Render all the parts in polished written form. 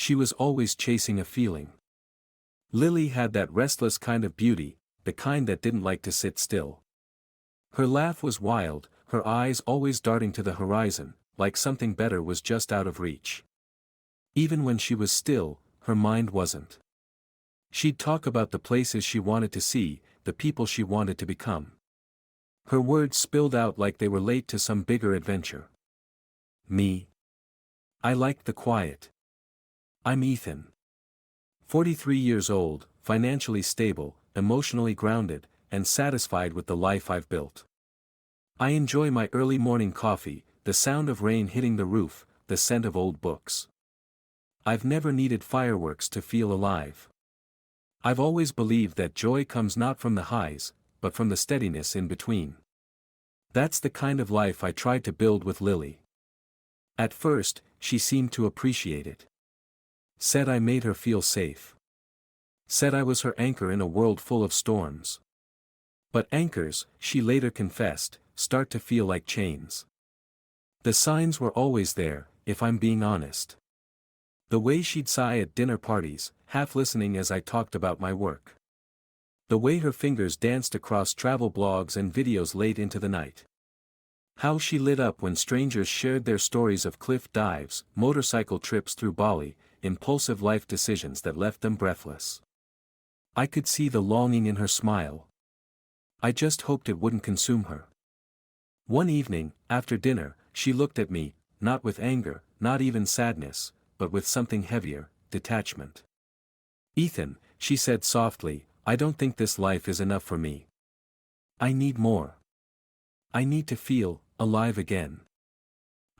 She was always chasing a feeling. Lily had that restless kind of beauty, the kind that didn't like to sit still. Her laugh was wild, her eyes always darting to the horizon, like something better was just out of reach. Even when she was still, her mind wasn't. She'd talk about the places she wanted to see, the people she wanted to become. Her words spilled out like they were late to some bigger adventure. Me? I liked the quiet. I'm Ethan. 43 years old, financially stable, emotionally grounded, and satisfied with the life I've built. I enjoy my early morning coffee, the sound of rain hitting the roof, the scent of old books. I've never needed fireworks to feel alive. I've always believed that joy comes not from the highs, but from the steadiness in between. That's the kind of life I tried to build with Lily. At first, she seemed to appreciate it. Said I made her feel safe. Said I was her anchor in a world full of storms. But anchors, she later confessed, start to feel like chains. The signs were always there, if I'm being honest. The way she'd sigh at dinner parties, half listening as I talked about my work. The way her fingers danced across travel blogs and videos late into the night. How she lit up when strangers shared their stories of cliff dives, motorcycle trips through Bali, impulsive life decisions that left them breathless. I could see the longing in her smile. I just hoped it wouldn't consume her. One evening, after dinner, she looked at me, not with anger, not even sadness, but with something heavier, detachment. Ethan, she said softly, I don't think this life is enough for me. I need more. I need to feel alive again.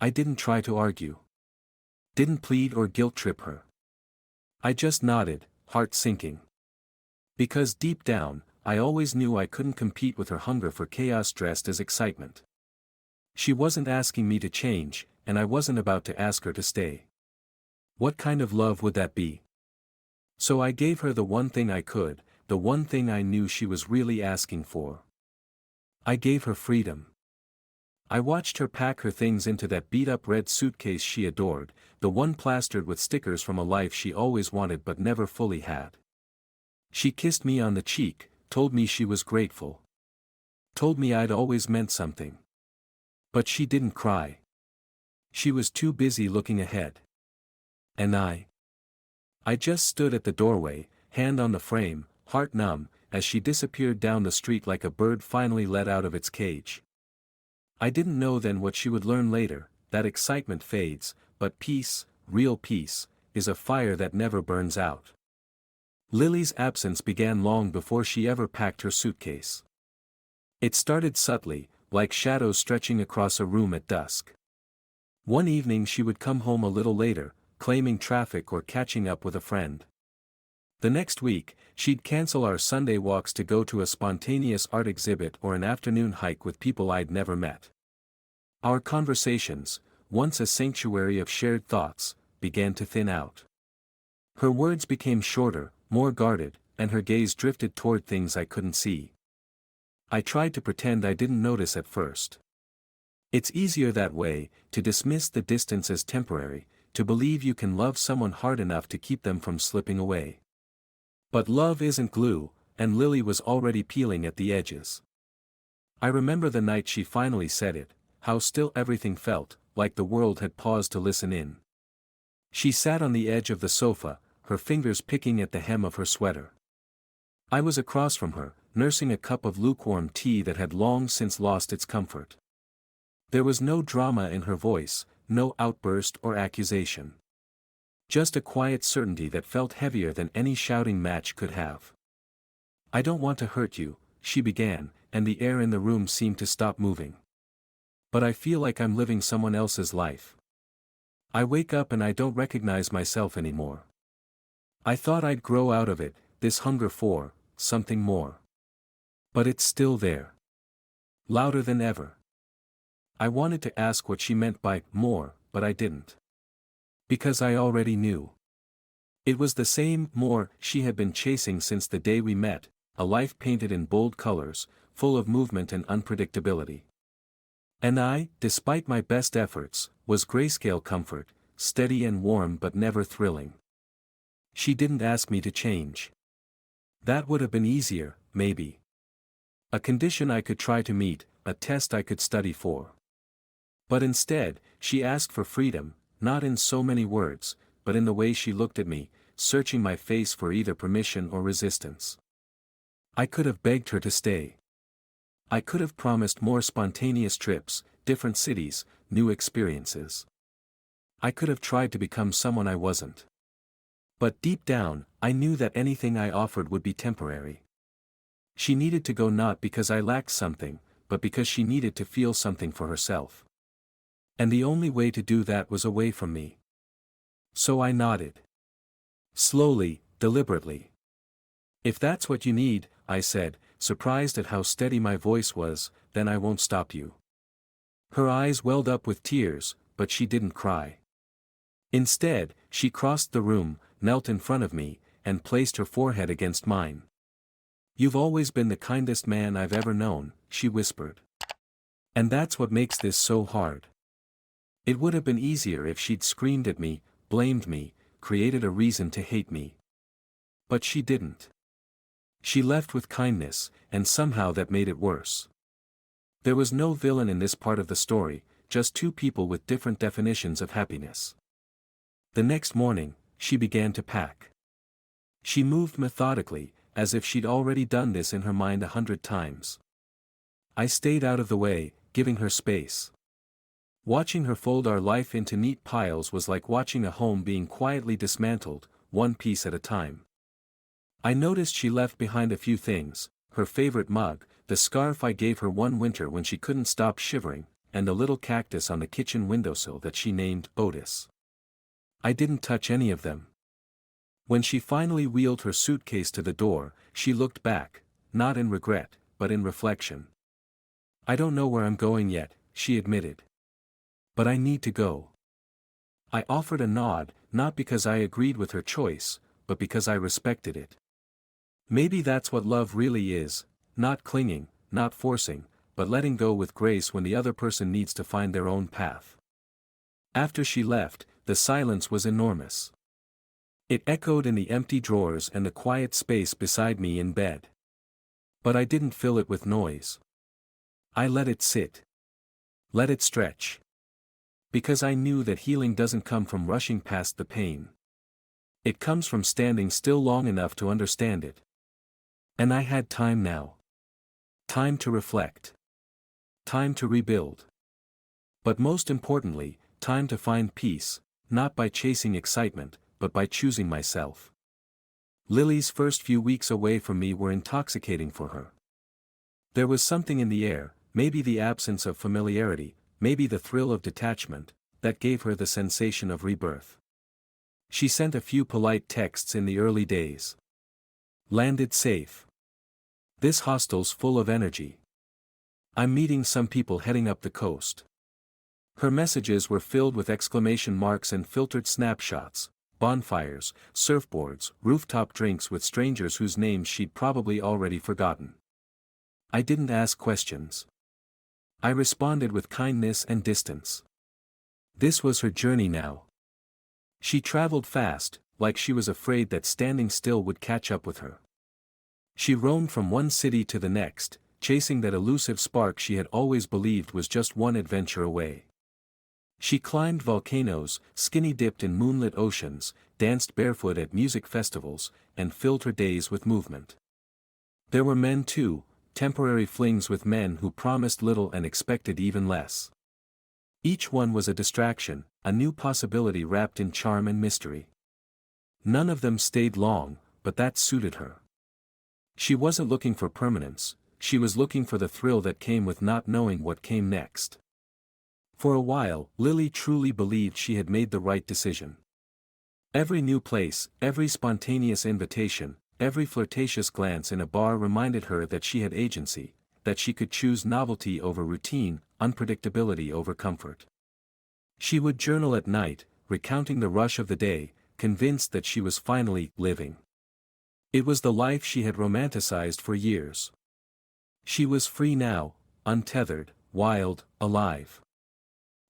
I didn't try to argue. Didn't plead or guilt-trip her. I just nodded, heart sinking. Because deep down, I always knew I couldn't compete with her hunger for chaos dressed as excitement. She wasn't asking me to change, and I wasn't about to ask her to stay. What kind of love would that be? So I gave her the one thing I could, the one thing I knew she was really asking for. I gave her freedom. I watched her pack her things into that beat-up red suitcase she adored, the one plastered with stickers from a life she always wanted but never fully had. She kissed me on the cheek, told me she was grateful. Told me I'd always meant something. But she didn't cry. She was too busy looking ahead. And I just stood at the doorway, hand on the frame, heart numb, as she disappeared down the street like a bird finally let out of its cage. I didn't know then what she would learn later, that excitement fades, but peace, real peace, is a fire that never burns out. Lily's absence began long before she ever packed her suitcase. It started subtly, like shadows stretching across a room at dusk. One evening she would come home a little later, claiming traffic or catching up with a friend. The next week, she'd cancel our Sunday walks to go to a spontaneous art exhibit or an afternoon hike with people I'd never met. Our conversations, once a sanctuary of shared thoughts, began to thin out. Her words became shorter, more guarded, and her gaze drifted toward things I couldn't see. I tried to pretend I didn't notice at first. It's easier that way, to dismiss the distance as temporary, to believe you can love someone hard enough to keep them from slipping away. But love isn't glue, and Lily was already peeling at the edges. I remember the night she finally said it, how still everything felt, like the world had paused to listen in. She sat on the edge of the sofa, her fingers picking at the hem of her sweater. I was across from her, nursing a cup of lukewarm tea that had long since lost its comfort. There was no drama in her voice, no outburst or accusation. Just a quiet certainty that felt heavier than any shouting match could have. I don't want to hurt you, she began, and the air in the room seemed to stop moving. But I feel like I'm living someone else's life. I wake up and I don't recognize myself anymore. I thought I'd grow out of it, this hunger for something more. But it's still there. Louder than ever. I wanted to ask what she meant by more, but I didn't. Because I already knew. It was the same more she had been chasing since the day we met, a life painted in bold colors, full of movement and unpredictability. And I, despite my best efforts, was grayscale comfort, steady and warm but never thrilling. She didn't ask me to change. That would have been easier, maybe. A condition I could try to meet, a test I could study for. But instead, she asked for freedom, not in so many words, but in the way she looked at me, searching my face for either permission or resistance. I could have begged her to stay. I could have promised more spontaneous trips, different cities, new experiences. I could have tried to become someone I wasn't. But deep down, I knew that anything I offered would be temporary. She needed to go not because I lacked something, but because she needed to feel something for herself. And the only way to do that was away from me. So I nodded. Slowly, deliberately. If that's what you need, I said, surprised at how steady my voice was, then I won't stop you. Her eyes welled up with tears, but she didn't cry. Instead, she crossed the room, knelt in front of me, and placed her forehead against mine. You've always been the kindest man I've ever known, she whispered. And that's what makes this so hard. It would have been easier if she'd screamed at me, blamed me, created a reason to hate me. But she didn't. She left with kindness, and somehow that made it worse. There was no villain in this part of the story, just two people with different definitions of happiness. The next morning, she began to pack. She moved methodically, as if she'd already done this in her mind 100 times. I stayed out of the way, giving her space. Watching her fold our life into neat piles was like watching a home being quietly dismantled, one piece at a time. I noticed she left behind a few things: her favorite mug, the scarf I gave her one winter when she couldn't stop shivering, and a little cactus on the kitchen windowsill that she named Otis. I didn't touch any of them. When she finally wheeled her suitcase to the door, she looked back, not in regret, but in reflection. I don't know where I'm going yet, she admitted. But I need to go. I offered a nod, not because I agreed with her choice, but because I respected it. Maybe that's what love really is, not clinging, not forcing, but letting go with grace when the other person needs to find their own path. After she left, the silence was enormous. It echoed in the empty drawers and the quiet space beside me in bed. But I didn't fill it with noise. I let it sit. Let it stretch. Because I knew that healing doesn't come from rushing past the pain. It comes from standing still long enough to understand it. And I had time now. Time to reflect. Time to rebuild. But most importantly, time to find peace, not by chasing excitement, but by choosing myself. Lily's first few weeks away from me were intoxicating for her. There was something in the air, maybe the absence of familiarity, maybe the thrill of detachment, that gave her the sensation of rebirth. She sent a few polite texts in the early days. Landed safe. This hostel's full of energy. I'm meeting some people heading up the coast. Her messages were filled with exclamation marks and filtered snapshots, bonfires, surfboards, rooftop drinks with strangers whose names she'd probably already forgotten. I didn't ask questions. I responded with kindness and distance. This was her journey now. She traveled fast, like she was afraid that standing still would catch up with her. She roamed from one city to the next, chasing that elusive spark she had always believed was just one adventure away. She climbed volcanoes, skinny-dipped in moonlit oceans, danced barefoot at music festivals, and filled her days with movement. There were men too, temporary flings with men who promised little and expected even less. Each one was a distraction, a new possibility wrapped in charm and mystery. None of them stayed long, but that suited her. She wasn't looking for permanence, she was looking for the thrill that came with not knowing what came next. For a while, Lily truly believed she had made the right decision. Every new place, every spontaneous invitation, every flirtatious glance in a bar reminded her that she had agency, that she could choose novelty over routine, unpredictability over comfort. She would journal at night, recounting the rush of the day, convinced that she was finally living. It was the life she had romanticized for years. She was free now, untethered, wild, alive.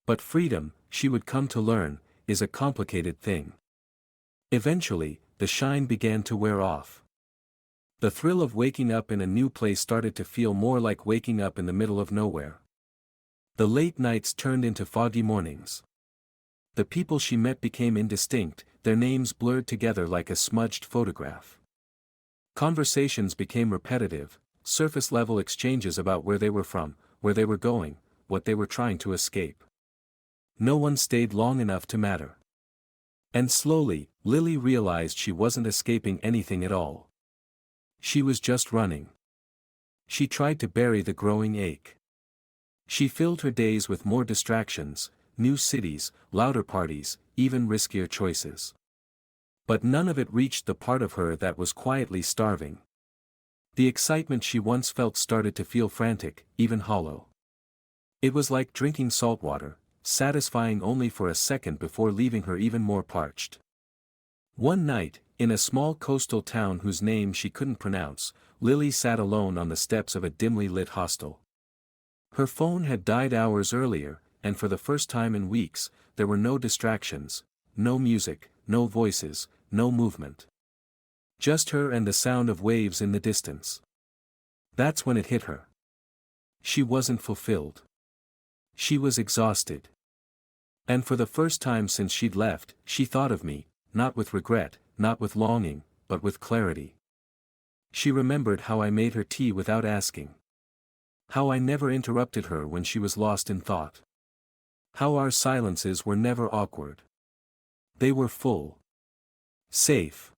But freedom, she would come to learn, is a complicated thing. Eventually, the shine began to wear off. The thrill of waking up in a new place started to feel more like waking up in the middle of nowhere. The late nights turned into foggy mornings. The people she met became indistinct, their names blurred together like a smudged photograph. Conversations became repetitive, surface-level exchanges about where they were from, where they were going, what they were trying to escape. No one stayed long enough to matter. And slowly, Lily realized she wasn't escaping anything at all. She was just running. She tried to bury the growing ache. She filled her days with more distractions, new cities, louder parties, even riskier choices. But none of it reached the part of her that was quietly starving. The excitement she once felt started to feel frantic, even hollow. It was like drinking salt water, satisfying only for a second before leaving her even more parched. One night, in a small coastal town whose name she couldn't pronounce, Lily sat alone on the steps of a dimly lit hostel. Her phone had died hours earlier, and for the first time in weeks, there were no distractions, no music, no voices, no movement. Just her and the sound of waves in the distance. That's when it hit her. She wasn't fulfilled. She was exhausted. And for the first time since she'd left, she thought of me, not with regret, not with longing, but with clarity. She remembered how I made her tea without asking. How I never interrupted her when she was lost in thought. How our silences were never awkward. They were full. Safe.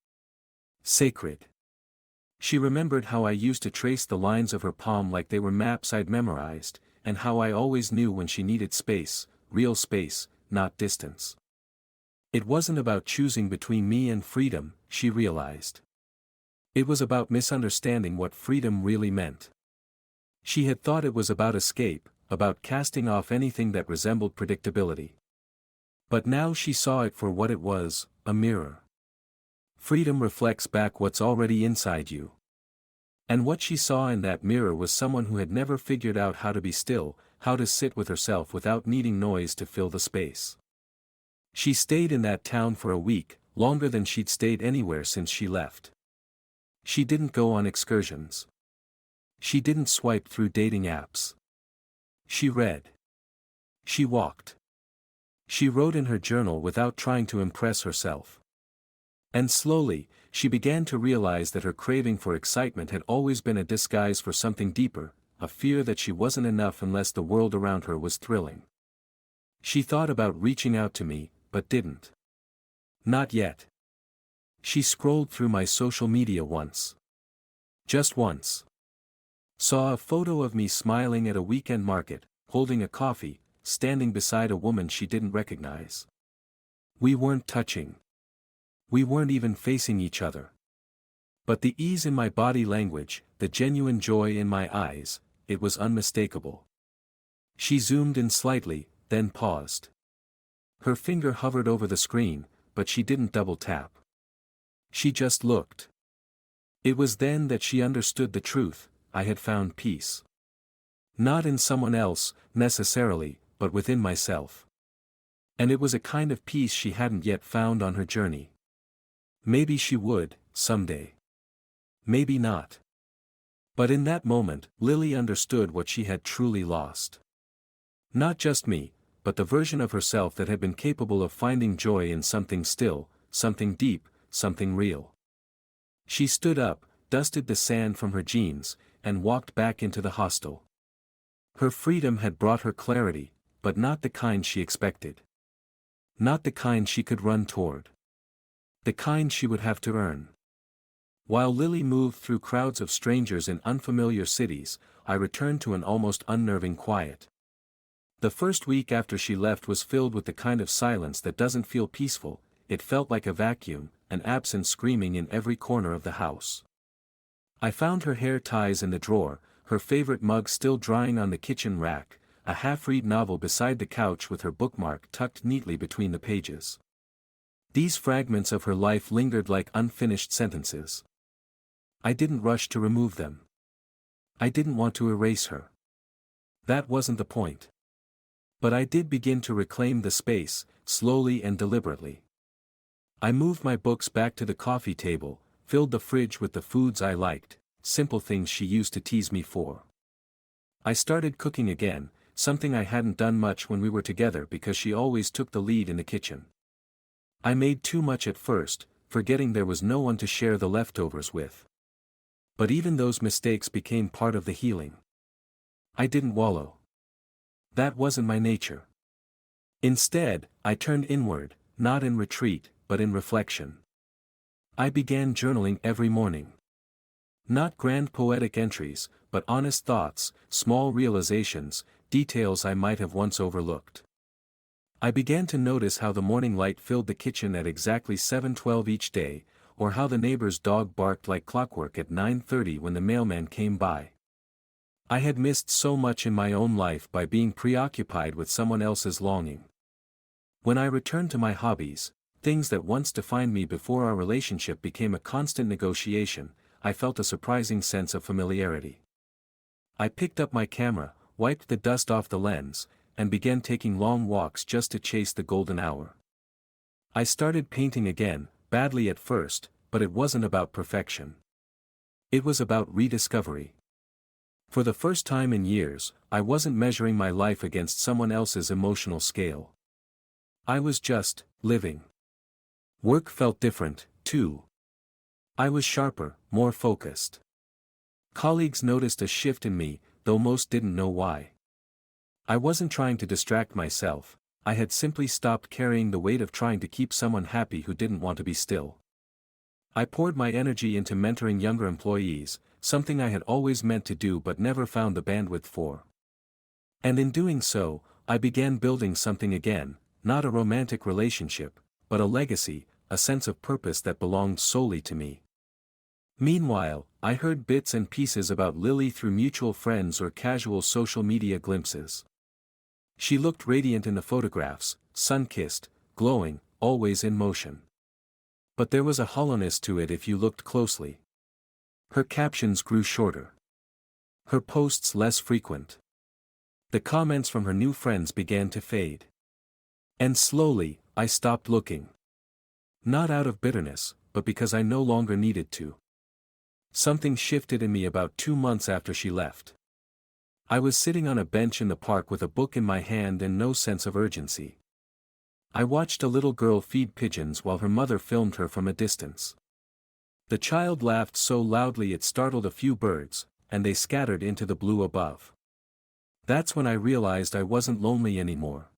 Sacred. She remembered how I used to trace the lines of her palm like they were maps I'd memorized, and how I always knew when she needed space, real space, not distance. It wasn't about choosing between me and freedom, she realized. It was about misunderstanding what freedom really meant. She had thought it was about escape, about casting off anything that resembled predictability. But now she saw it for what it was, a mirror. Freedom reflects back what's already inside you. And what she saw in that mirror was someone who had never figured out how to be still, how to sit with herself without needing noise to fill the space. She stayed in that town for a week, longer than she'd stayed anywhere since she left. She didn't go on excursions. She didn't swipe through dating apps. She read. She walked. She wrote in her journal without trying to impress herself. And slowly, she began to realize that her craving for excitement had always been a disguise for something deeper, a fear that she wasn't enough unless the world around her was thrilling. She thought about reaching out to me, but didn't. Not yet. She scrolled through my social media once. Just once. Saw a photo of me smiling at a weekend market, holding a coffee, standing beside a woman she didn't recognize. We weren't touching. We weren't even facing each other. But the ease in my body language, the genuine joy in my eyes, it was unmistakable. She zoomed in slightly, then paused. Her finger hovered over the screen, but she didn't double tap. She just looked. It was then that she understood the truth. I had found peace. Not in someone else, necessarily, but within myself. And it was a kind of peace she hadn't yet found on her journey. Maybe she would, someday. Maybe not. But in that moment, Lily understood what she had truly lost. Not just me, but the version of herself that had been capable of finding joy in something still, something deep, something real. She stood up, dusted the sand from her jeans, and walked back into the hostel. Her freedom had brought her clarity, but not the kind she expected. Not the kind she could run toward. The kind she would have to earn. While Lily moved through crowds of strangers in unfamiliar cities, I returned to an almost unnerving quiet. The first week after she left was filled with the kind of silence that doesn't feel peaceful. It felt like a vacuum, an absence screaming in every corner of the house. I found her hair ties in the drawer, her favorite mug still drying on the kitchen rack, a half-read novel beside the couch with her bookmark tucked neatly between the pages. These fragments of her life lingered like unfinished sentences. I didn't rush to remove them. I didn't want to erase her. That wasn't the point. But I did begin to reclaim the space, slowly and deliberately. I moved my books back to the coffee table, filled the fridge with the foods I liked, simple things she used to tease me for. I started cooking again, something I hadn't done much when we were together because she always took the lead in the kitchen. I made too much at first, forgetting there was no one to share the leftovers with. But even those mistakes became part of the healing. I didn't wallow. That wasn't my nature. Instead, I turned inward, not in retreat, but in reflection. I began journaling every morning. Not grand poetic entries, but honest thoughts, small realizations, details I might have once overlooked. I began to notice how the morning light filled the kitchen at exactly 7:12 each day, or how the neighbor's dog barked like clockwork at 9:30 when the mailman came by. I had missed so much in my own life by being preoccupied with someone else's longing. When I returned to my hobbies, things that once defined me before our relationship became a constant negotiation, I felt a surprising sense of familiarity. I picked up my camera, wiped the dust off the lens, and began taking long walks just to chase the golden hour. I started painting again, badly at first, but it wasn't about perfection. It was about rediscovery. For the first time in years, I wasn't measuring my life against someone else's emotional scale. I was just living. Work felt different, too. I was sharper, more focused. Colleagues noticed a shift in me, though most didn't know why. I wasn't trying to distract myself, I had simply stopped carrying the weight of trying to keep someone happy who didn't want to be still. I poured my energy into mentoring younger employees, something I had always meant to do but never found the bandwidth for. And in doing so, I began building something again, not a romantic relationship, but a legacy, a sense of purpose that belonged solely to me. Meanwhile, I heard bits and pieces about Lily through mutual friends or casual social media glimpses. She looked radiant in the photographs, sun-kissed, glowing, always in motion. But there was a hollowness to it if you looked closely. Her captions grew shorter. Her posts less frequent. The comments from her new friends began to fade. And slowly, I stopped looking. Not out of bitterness, but because I no longer needed to. Something shifted in me about 2 months after she left. I was sitting on a bench in the park with a book in my hand and no sense of urgency. I watched a little girl feed pigeons while her mother filmed her from a distance. The child laughed so loudly it startled a few birds, and they scattered into the blue above. That's when I realized I wasn't lonely anymore.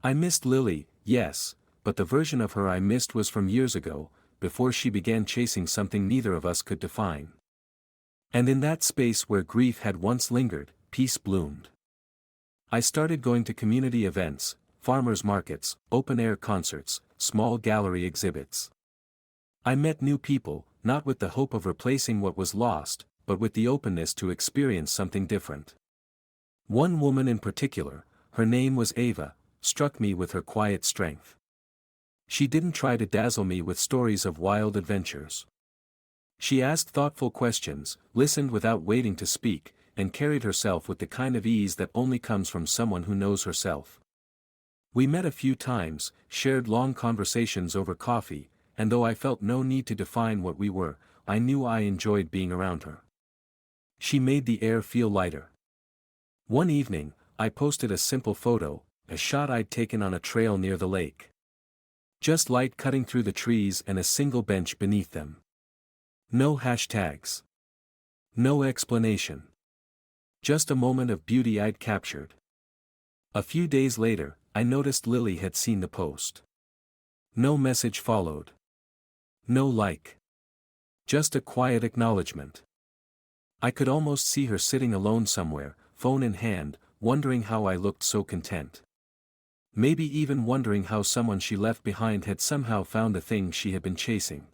I missed Lily, yes, but the version of her I missed was from years ago, before she began chasing something neither of us could define. And in that space where grief had once lingered, peace bloomed. I started going to community events, farmers markets, open-air concerts, small gallery exhibits. I met new people, not with the hope of replacing what was lost, but with the openness to experience something different. One woman in particular, her name was Ava, struck me with her quiet strength. She didn't try to dazzle me with stories of wild adventures. She asked thoughtful questions, listened without waiting to speak, and carried herself with the kind of ease that only comes from someone who knows herself. We met a few times, shared long conversations over coffee, and though I felt no need to define what we were, I knew I enjoyed being around her. She made the air feel lighter. One evening, I posted a simple photo, a shot I'd taken on a trail near the lake. Just light cutting through the trees and a single bench beneath them. No hashtags. No explanation. Just a moment of beauty I'd captured. A few days later, I noticed Lily had seen the post. No message followed. No like. Just a quiet acknowledgement. I could almost see her sitting alone somewhere, phone in hand, wondering how I looked so content. Maybe even wondering how someone she left behind had somehow found the thing she had been chasing.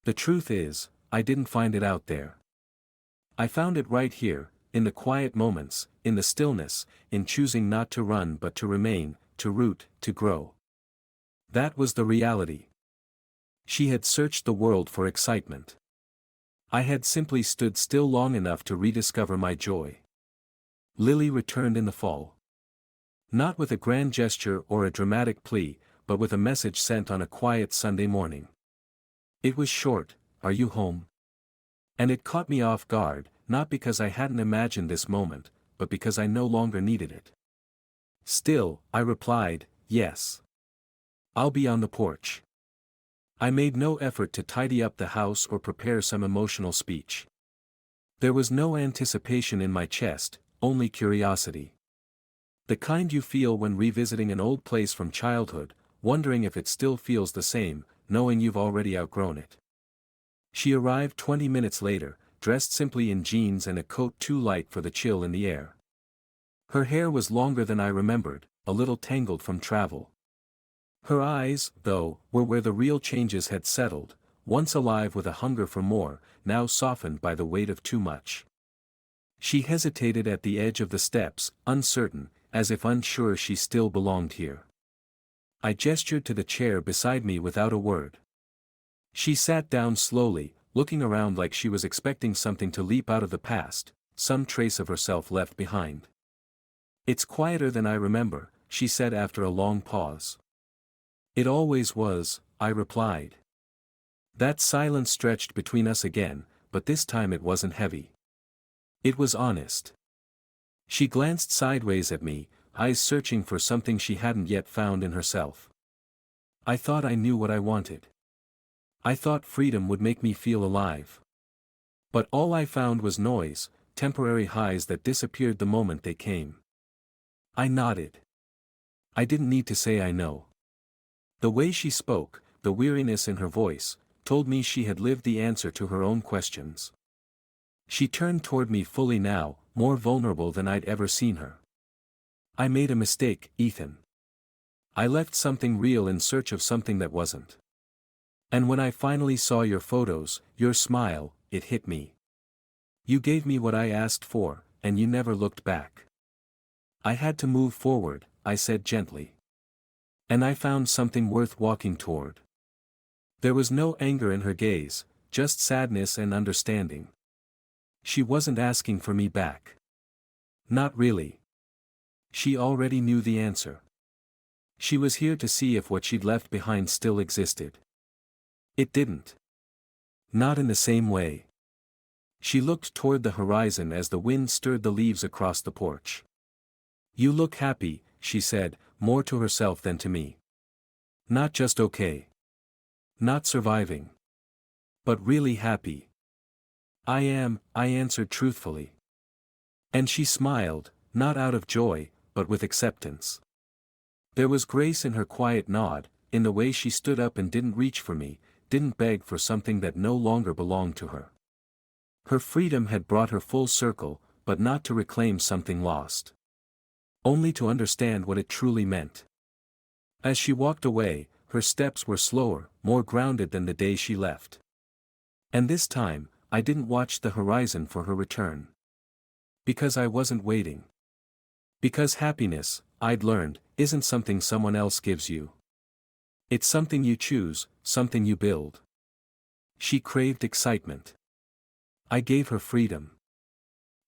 The truth is, I didn't find it out there. I found it right here, in the quiet moments, in the stillness, in choosing not to run but to remain, to root, to grow. That was the reality. She had searched the world for excitement. I had simply stood still long enough to rediscover my joy. Lily returned in the fall. Not with a grand gesture or a dramatic plea, but with a message sent on a quiet Sunday morning. It was short, "Are you home?" And it caught me off guard, not because I hadn't imagined this moment, but because I no longer needed it. Still, I replied, "Yes. I'll be on the porch." I made no effort to tidy up the house or prepare some emotional speech. There was no anticipation in my chest, only curiosity. The kind you feel when revisiting an old place from childhood, wondering if it still feels the same, knowing you've already outgrown it. She arrived 20 minutes later, dressed simply in jeans and a coat too light for the chill in the air. Her hair was longer than I remembered, a little tangled from travel. Her eyes, though, were where the real changes had settled, once alive with a hunger for more, now softened by the weight of too much. She hesitated at the edge of the steps, uncertain, as if unsure she still belonged here. I gestured to the chair beside me without a word. She sat down slowly, looking around like she was expecting something to leap out of the past, some trace of herself left behind. "It's quieter than I remember," she said after a long pause. "It always was," I replied. That silence stretched between us again, but this time it wasn't heavy. It was honest. She glanced sideways at me, eyes searching for something she hadn't yet found in herself. "I thought I knew what I wanted. I thought freedom would make me feel alive. But all I found was noise, temporary highs that disappeared the moment they came." I nodded. I didn't need to say I know. The way she spoke, the weariness in her voice, told me she had lived the answer to her own questions. She turned toward me fully now, more vulnerable than I'd ever seen her. "I made a mistake, Ethan. I left something real in search of something that wasn't. And when I finally saw your photos, your smile, it hit me. You gave me what I asked for, and you never looked back. I had to move forward," I said gently. "And I found something worth walking toward." There was no anger in her gaze, just sadness and understanding. She wasn't asking for me back. Not really. She already knew the answer. She was here to see if what she'd left behind still existed. It didn't. Not in the same way. She looked toward the horizon as the wind stirred the leaves across the porch. "You look happy," she said, more to herself than to me. "Not just okay. Not surviving. But really happy." "I am," I answered truthfully. And she smiled, not out of joy, but with acceptance. There was grace in her quiet nod, in the way she stood up and didn't reach for me, didn't beg for something that no longer belonged to her. Her freedom had brought her full circle, but not to reclaim something lost. Only to understand what it truly meant. As she walked away, her steps were slower, more grounded than the day she left. And this time, I didn't watch the horizon for her return. Because I wasn't waiting. Because happiness, I'd learned, isn't something someone else gives you. It's something you choose, something you build. She craved excitement. I gave her freedom.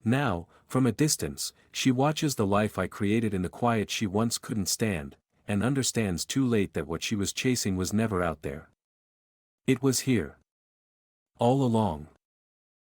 Now, from a distance, she watches the life I created in the quiet she once couldn't stand, and understands too late that what she was chasing was never out there. It was here. All along.